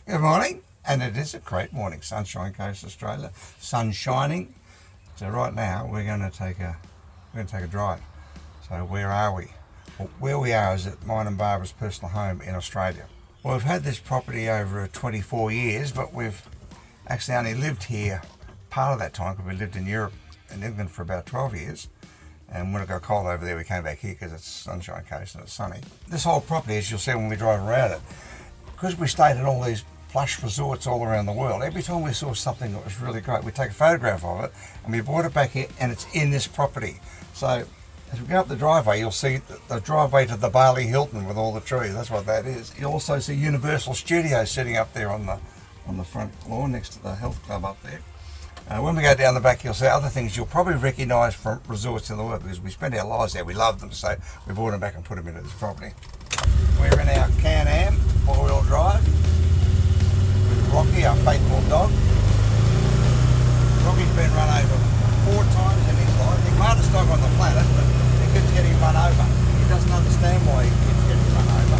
Good morning, and it is a great morning. Sunshine Coast, Australia, sun shining. So right now we're going to take a drive. So where are we? Well, where we are is at mine and Barbara's personal home in Australia. Well, we've had this property over 24 years, but we've actually only lived here part of that time because we lived in Europe and England for about 12 years. And when it got cold over there, we came back here because it's Sunshine Coast and it's sunny. This whole property, as you'll see when we drive around it, because we stayed at all these plush resorts all around the world, every time we saw something that was really great, we take a photograph of it and we brought it back here, and it's in this property. So as we go up the driveway, you'll see the driveway to the Bali Hilton with all the trees. That's what that is. You'll also see Universal Studios sitting up there on the front lawn next to the health club up there. When we go down the back, you'll see other things you'll probably recognise from resorts in the world because we spend our lives there. We love them, so we brought them back and put them into this property. We're in our Can-Am four-wheel drive with Rocky, our faithful dog. Rocky's been run over 4 times in his life. The smartest dog on the planet, but he keeps getting run over. He doesn't understand why he keeps getting run over.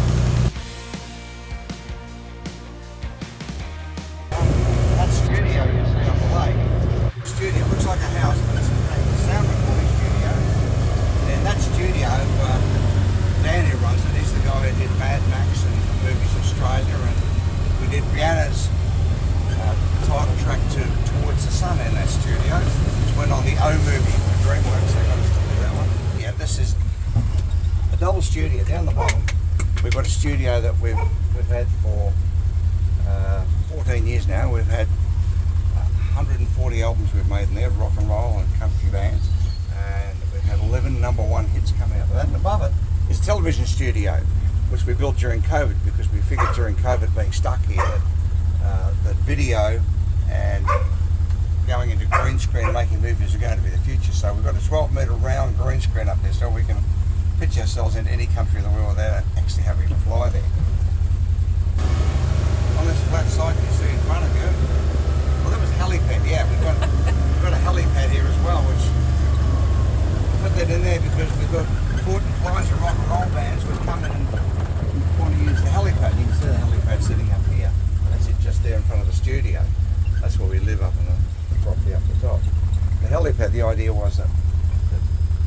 That studio you see on the lake, studio looks like a house, but it's a sound recording studio. And that studio, Danny runs it. He's the guy who did Mad Max and Movies Australia, and we did Brianna's title track to Towards the Sun in that studio, which went on the O movie for DreamWorks. They got us to do that one. Yeah, this is a double studio down the bottom. We've got a studio that we've had for 14 years now. We've had 140 albums we've made in there, rock and roll and country bands, and we've had 11 #1 hits come out of that. And above it is a television studio, which we built during COVID because we figured during COVID being stuck here that video and going into green screen making movies are going to be the future. So we've got a 12-metre round green screen up there so we can pitch ourselves into any country in the world without actually having to fly there. On this flat site you see in front of you, well, that was a helipad. Yeah, we've got a helipad here as well, which we put that in there because we've got important clients and rock and roll bands which come in and want to use the helipad. You can see the helipad sitting up here. That's it, just there in front of the studio. That's where we live, up in the property up the top. The helipad, the idea was that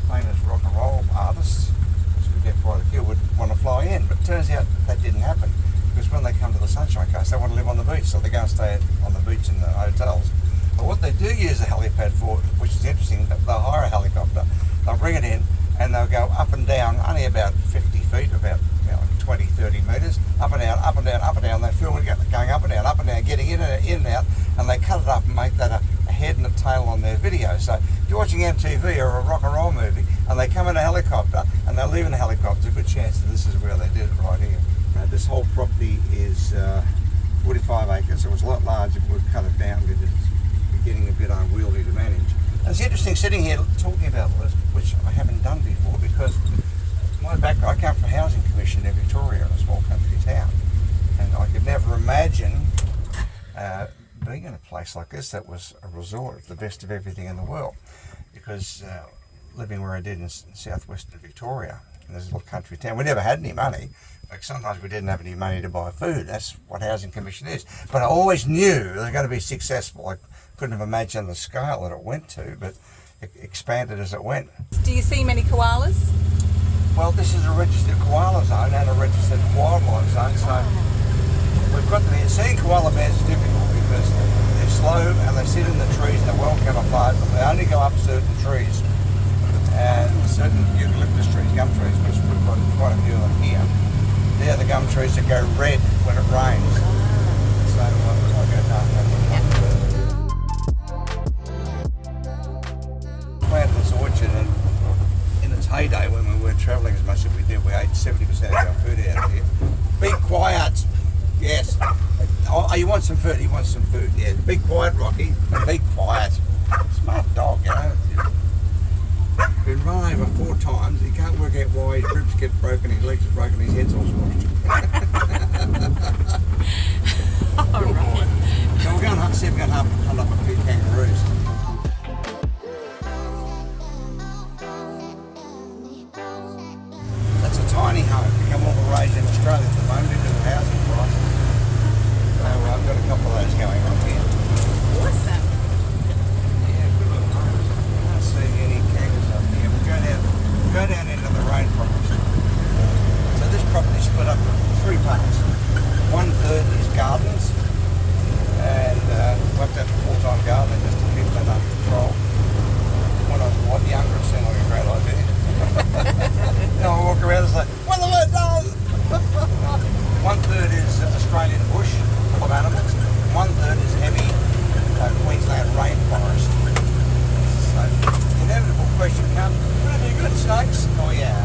famous rock and roll artists, which we get quite a few, would want to fly in, but it turns out that didn't happen. Because when they come to the Sunshine Coast, they want to live on the beach, so they go and stay on the beach in the hotels. But what they do use a helipad for, which is interesting, they'll hire a helicopter, they'll bring it in, and they'll go up and down, only about 50 feet, about 20, 30 metres, up and down, up and down, up and down. They film it going up and down, getting in and out, and they cut it up and make that a head and a tail on their video. So if you're watching MTV or a rock and roll movie, and they come in a helicopter, and they leave in a helicopter, there's a good chance that this is where they did it, right here. This whole property is 45 acres, so it's a lot larger if we cut it down because it's getting a bit unwieldy to manage. And it's interesting sitting here talking about this, which I haven't done before, because my background, I come from Housing Commission in Victoria, in a small country town, and I could never imagine being in a place like this that was a resort, the best of everything in the world, because living where I did in southwestern Victoria, in this little country town, we never had any money. Like sometimes we didn't have any money to buy food. That's what Housing Commission is. But I always knew they were going to be successful. I couldn't have imagined the scale that it went to, but it expanded as it went. Do you see many koalas? Well, this is a registered koala zone and a registered wildlife zone, so we've got them here. Seeing koala bears is difficult because they're slow and they sit in the trees and they're well camouflaged, but they only go up certain trees and certain eucalyptus trees, gum trees, which we've got quite a few of them here. They're the gum trees that go red when it rains. So I'll go down that. Planted this orchard, and in its heyday when we weren't travelling as much as we did, we ate 70% of our food out of here. Be quiet! Yes. Oh, you want some food? He wants some food, yeah. Be quiet, Rocky. Be quiet. Smart dog, you know. Been run over 4 times. He can't work out why his ribs get broken, his legs are broken, his head's all smashed. All right. So we're going to see if we can hunt up a few kangaroos. That's a tiny home. Become all the rage in Australia at the moment because of housing prices. So couple of animals. 1/3 is heavy Queensland rainforest. So, inevitable question comes, what have you got, snakes? Oh yeah,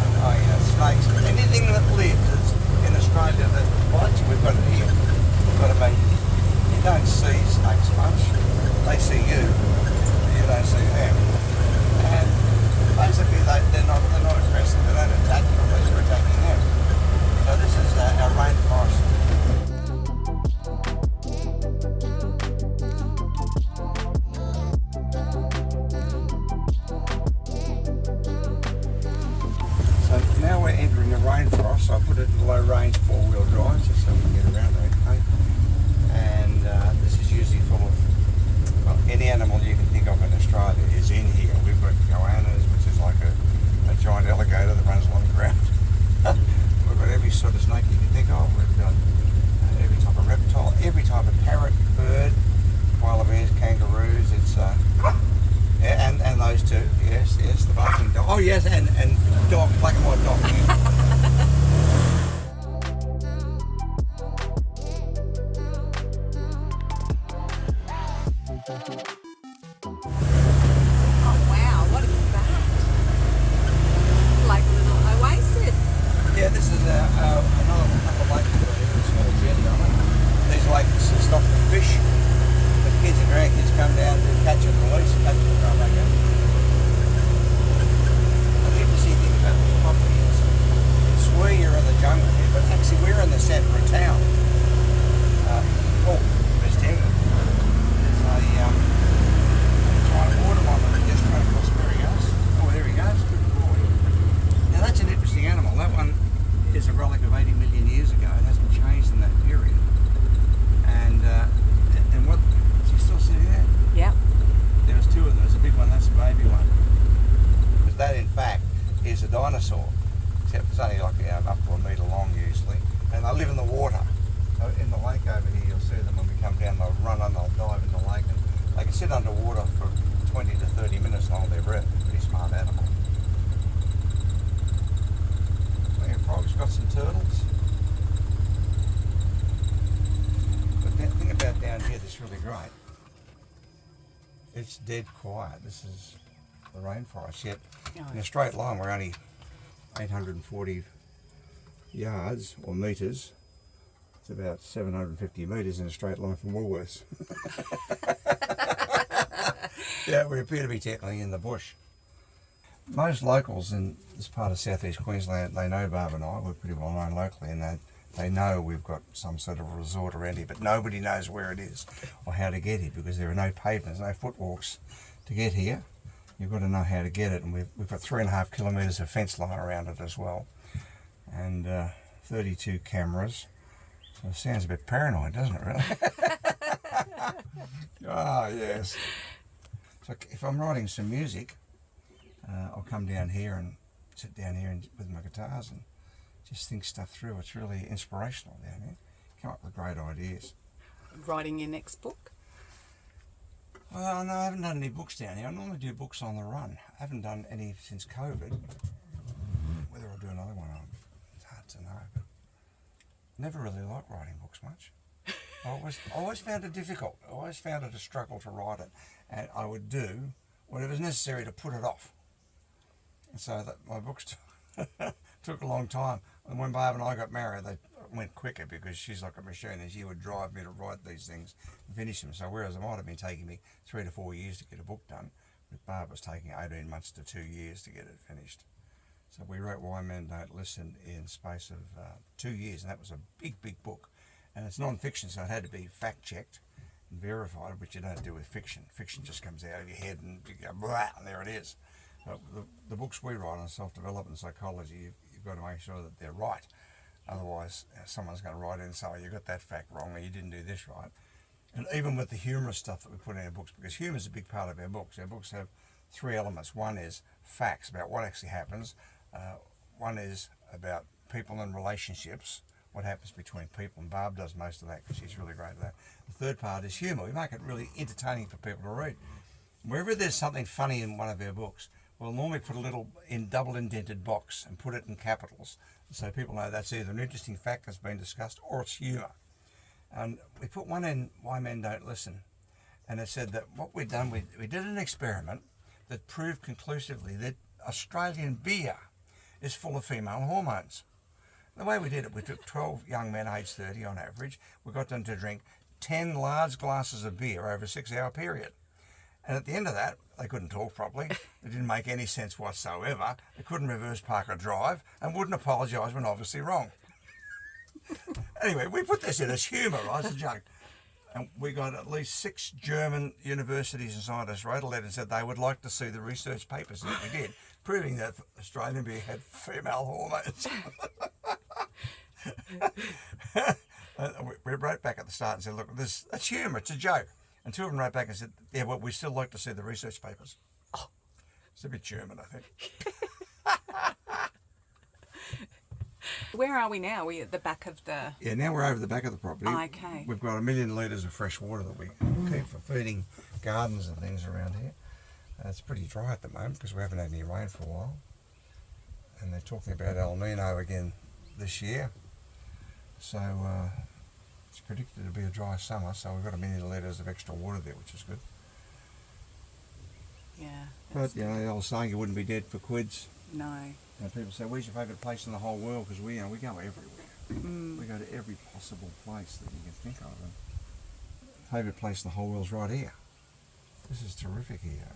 snakes. Anything that lives in Australia that bites, we've got it here. But I mean, you don't see snakes much. They see you, you don't see them. And basically they're not aggressive, they don't attack you unless you're attacking them. So this is our rainforest. So now we're entering the rainforest, so I put it in low range 4-wheel drive just so we can get around okay. And this is usually full of, well, any animal you can think of in Australia is in here. We've got goannas, which is like a giant alligator that runs along the ground. We've got every sort of snake you can think of. We've got every type of reptile, every type of parrot, bird, koala bears, kangaroos. It's and those two, yes, the barking dog. Oh yes, and dog, black and white dog. Oh wow, what is that? It's like a little oasis. Yeah, this is another couple of lakes we've got here, a small jetty on it. These lakes are stocked with fish. The kids and grandkids come down to catch and release, catch and go back out. The interesting thing about this property is, I swear you're in the jungle here, but actually we're in the centre of town. There's Tim. There's a giant water monitor just right across where he goes. Oh, there he goes. Good boy. Now that's an interesting animal. That one is a relic of 80 million years ago. It hasn't changed in that period. And what? Is he still sitting there? Yep. There was 2 of them. There's a big one. That's the baby one. Because that, in fact, is a dinosaur. Except it's only like up to a metre long usually, and they live in the water. So in the lake over here, you'll see them when we come down. They'll run and they'll dive in the lake, and they can sit underwater for 20 to 30 minutes and hold their breath. Pretty smart animal. Frog's got some turtles. But the thing about down here that's really great, it's dead quiet. This is the rainforest. Yet in a straight line we're only 840 yards or metres. It's about 750 metres in a straight line from Woolworths. Yeah, we appear to be technically in the bush. Most locals in this part of southeast Queensland, they know Barb and I. We're pretty well known locally, and they know we've got some sort of resort around here, but nobody knows where it is or how to get here because there are no pavements, no footwalks to get here. You've got to know how to get it, and we've got 3.5 kilometres of fence line around it as well, and 32 cameras. So it sounds a bit paranoid, doesn't it, really? Ah, yes. So if I'm writing some music, I'll come down here and sit down here with my guitars and just think stuff through. It's really inspirational down here. Come up with great ideas. Writing your next book? Well, no, I haven't done any books down here. I normally do books on the run. I haven't done any since COVID. Whether I'll do another one, it's hard to know. But never really liked writing books much. I always found it difficult. I always found it a struggle to write it. And I would do whatever's necessary to put it off. And so that my books took a long time. And when Barb and I got married, they went quicker because she's like a machine and she would drive me to write these things and finish them. So whereas it might have been taking me 3 to 4 years to get a book done, with Barb it was taking 18 months to 2 years to get it finished. So we wrote Why Men Don't Listen in space of 2 years, and that was a big, big book. And it's non-fiction, so it had to be fact-checked and verified, which you don't do with fiction. Fiction just comes out of your head and you go, blah, and there it is. But the books we write on self-development and psychology, you've got to make sure that they're right. Otherwise, someone's going to write in and say, oh, you got that fact wrong, or you didn't do this right. And even with the humorous stuff that we put in our books, because humour is a big part of our books have 3 elements. One is facts about what actually happens. One is about people and relationships, what happens between people, and Barb does most of that because she's really great at that. The third part is humour. We make it really entertaining for people to read. Wherever there's something funny in one of our books, we'll normally put a little double indented box and put it in capitals so people know that's either an interesting fact that's been discussed or it's humour. And we put one in Why Men Don't Listen. And it said that what we'd done, we did an experiment that proved conclusively that Australian beer is full of female hormones. The way we did it, we took 12 young men aged 30 on average. We got them to drink 10 large glasses of beer over a 6-hour period. And at the end of that, they couldn't talk properly. It didn't make any sense whatsoever. They couldn't reverse park or drive and wouldn't apologise when obviously wrong. Anyway, we put this in as humour, right? It's a joke. And we got at least 6 German universities and scientists wrote a letter and said they would like to see the research papers that we did, proving that Australian beer had female hormones. We wrote back at the start and said, look, that's humour, it's a joke. And 2 of them wrote back and said, yeah, well, we still like to see the research papers. Oh, it's a bit German, I think. Where are we now? Are we at the back of the... Yeah, now we're over the back of the property. Okay. We've got 1 million litres of fresh water that we keep for feeding gardens and things around here. It's pretty dry at the moment because we haven't had any rain for a while. And they're talking about El Nino again this year. So it's predicted to be a dry summer, so we've got 1 million litres of extra water there, which is good. Yeah. But, you know, the old saying, you wouldn't be dead for quids. No. And people say, where's your favourite place in the whole world? Because we go everywhere. We go to every possible place that you can think of. And favourite place in the whole world is right here. This is terrific here.